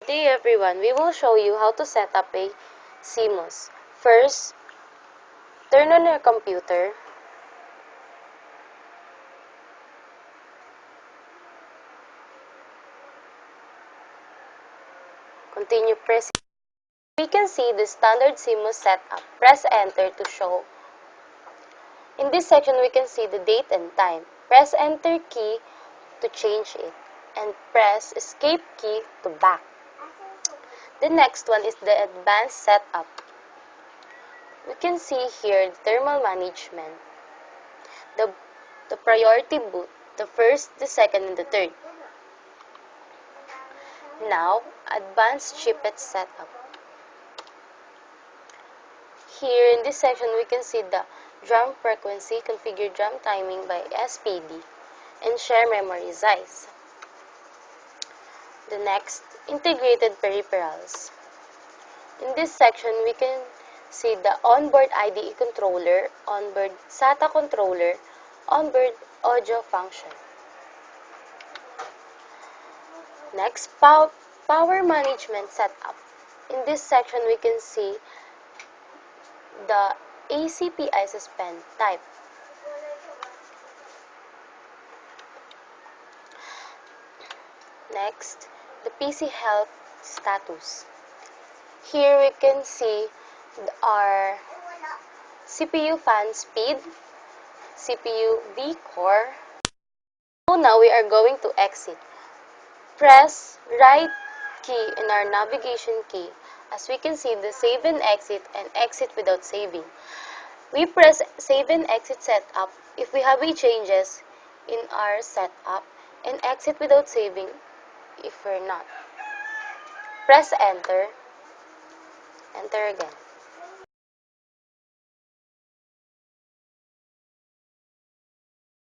Today everyone, we will show you how to set up a CMOS. First, turn on your computer. Continue pressing. We can see the standard CMOS setup. Press enter to show. In this section, we can see the date and time. Press enter key to change it and press escape key to back. The next one is the advanced setup. We can see here the thermal management, the priority boot, the first, the second, and the third. Now, advanced chiplet setup. Here in this section, we can see the drum frequency, configure drum timing by SPD, and share memory size. The next, integrated peripherals. In this section, we can see the onboard IDE controller, onboard SATA controller, onboard audio function. Next, power management setup. In this section, we can see the ACPI suspend type. Next, the PC health status. Here we can see our CPU fan speed, CPU V-core. So now we are going to exit. Press right key in our navigation key. As we can see, the save and exit without saving. We press save and exit setup if we have any changes in our setup, and exit without saving if we're not. Press enter again.